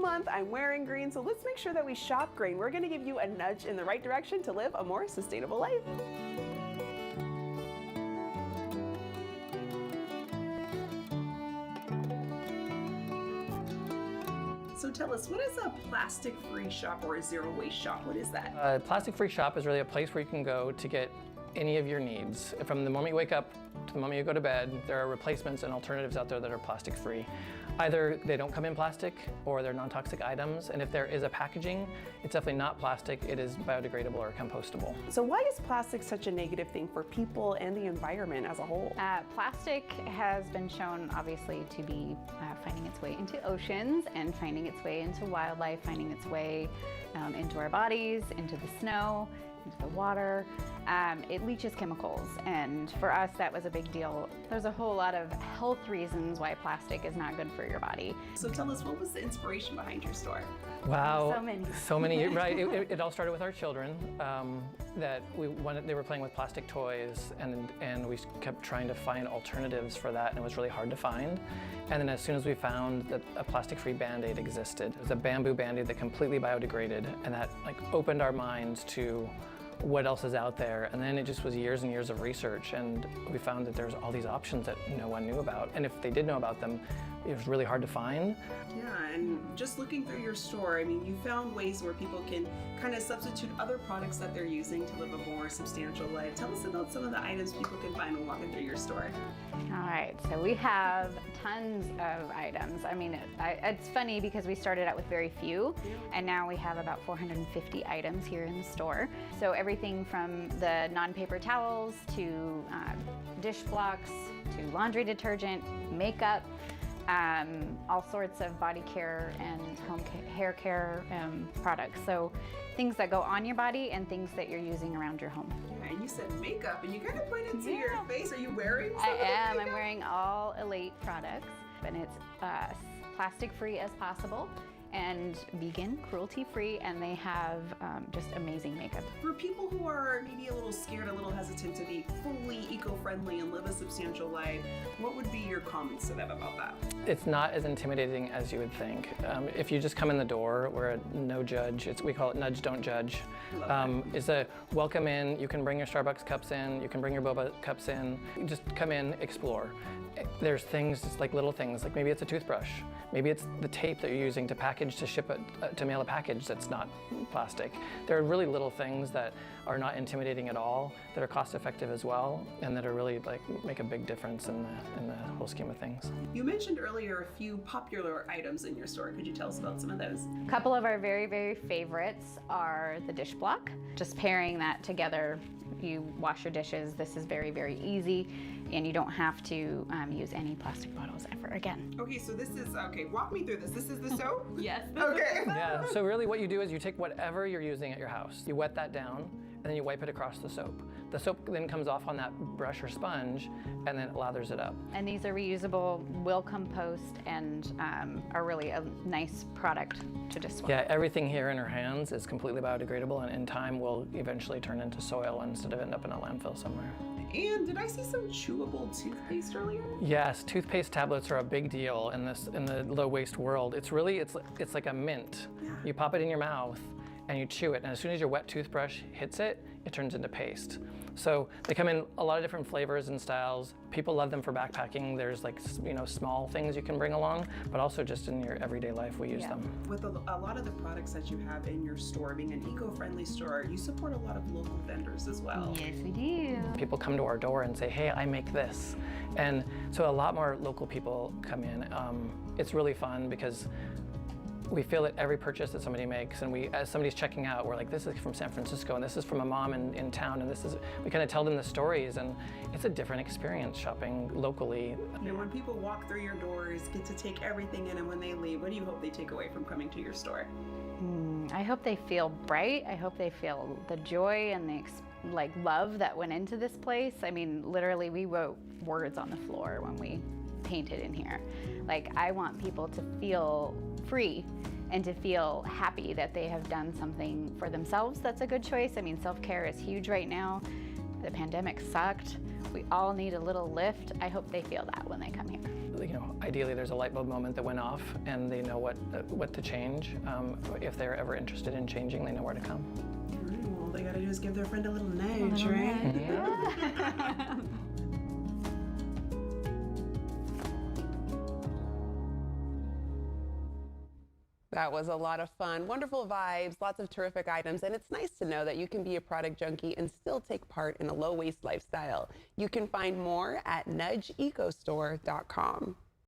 month. I'm wearing green, so let's make sure that we shop green. We're gonna give you a nudge in the right direction to live a more sustainable life. So tell us, what is a plastic-free shop or a zero-waste shop? What is that? A plastic-free shop is really a place where you can go to get any of your needs. From the moment you wake up to the moment you go to bed, there are replacements and alternatives out there that are plastic-free. Either they don't come in plastic or they're non-toxic items, and if there is a packaging, it's definitely not plastic, it is biodegradable or compostable. So why is plastic such a negative thing for people and the environment as a whole? Plastic has been shown, obviously, to be finding its way into oceans and finding its way into wildlife, finding its way into our bodies, into the snow, into the water. It leaches chemicals, and for us that was a big deal. There's a whole lot of health reasons why plastic is not good for your body. So tell us, what was the inspiration behind your store? Wow, so many. Right? It all started with our children. That they were playing with plastic toys, and we kept trying to find alternatives for that, and it was really hard to find. And then as soon as we found that a plastic-free Band-Aid existed, it was a bamboo Band-Aid that completely biodegraded, and that opened our minds to what else is out there. And then it just was years and years of research, and we found that there's all these options that no one knew about. And if they did know about them, it was really hard to find. Yeah, and just looking through your store, I mean, you found ways where people can kind of substitute other products that they're using to live a more substantial life. Tell us about some of the items people can find when walking through your store. All right, so we have tons of items. I mean, it's funny because we started out with very few, and now we have about 450 items here in the store. So everything from the non-paper towels to dish blocks to laundry detergent, makeup, all sorts of body care and hair care products. So things that go on your body and things that you're using around your home. Yeah, and you said makeup, and you kind of pointed to your face. Are you wearing some I am. makeup? I'm wearing all Elate products, and it's plastic-free as possible and vegan, cruelty-free, and they have just amazing makeup. For people who are maybe a little scared, a little hesitant to be fully eco-friendly and live a substantial life, what would be your comments to them about that? It's not as intimidating as you would think. If you just come in the door, we're a no judge. We call it nudge, don't judge. It's a welcome in. You can bring your Starbucks cups in. You can bring your boba cups in. You just come in, explore. There's things, just like little things, like maybe it's a toothbrush. Maybe it's the tape that you're using to package, to mail a package that's not plastic. There are really little things that are not intimidating at all, that are cost effective as well, and that are really make a big difference in the whole scheme of things. You mentioned earlier a few popular items in your store. Could you tell us about some of those? A couple of our very, very favorites are the dish block. Just pairing that together, you wash your dishes. This is very, very easy, and you don't have to use any plastic bottles ever again. Okay, so this is, walk me through this. This is the soap? Yes. Okay. Yeah, so really what you do is you take whatever you're using at your house, you wet that down, and then you wipe it across the soap. The soap then comes off on that brush or sponge, and then it lathers it up. And these are reusable, will compost, and are really a nice product to just swap. Yeah, everything here in our hands is completely biodegradable, and in time will eventually turn into soil instead of end up in a landfill somewhere. And did I see some chewable toothpaste earlier? Yes, toothpaste tablets are a big deal in the low waste world. It's like a mint. Yeah. You pop it in your mouth and you chew it, and as soon as your wet toothbrush hits it, it turns into paste. So they come in a lot of different flavors and styles. People love them for backpacking. There's small things you can bring along, but also just in your everyday life we use them. With a lot of the products that you have in your store, being an eco-friendly store, you support a lot of local vendors as well. Yes, we do. People come to our door and say, hey, I make this. And so a lot more local people come in. It's really fun because we feel that every purchase that somebody makes, and as somebody's checking out, we're like, this is from San Francisco, and this is from a mom in town, and we kind of tell them the stories, and it's a different experience shopping locally. And when people walk through your doors, get to take everything in, and when they leave, what do you hope they take away from coming to your store? I hope they feel bright. I hope they feel the joy and the love that went into this place. I mean, literally, we wrote words on the floor when we painted in here. I want people to feel free and to feel happy that they have done something for themselves that's a good choice. I mean, self-care is huge right now. The pandemic sucked. We all need a little lift. I hope they feel that when they come here. ideally there's a light bulb moment that went off and they know what to change. If they're ever interested in changing, they know where to come. All right, well, all they gotta do is give their friend a little nudge, right? Yeah. That was a lot of fun. Wonderful vibes, lots of terrific items, and it's nice to know that you can be a product junkie and still take part in a low-waste lifestyle. You can find more at nudgeecostore.com.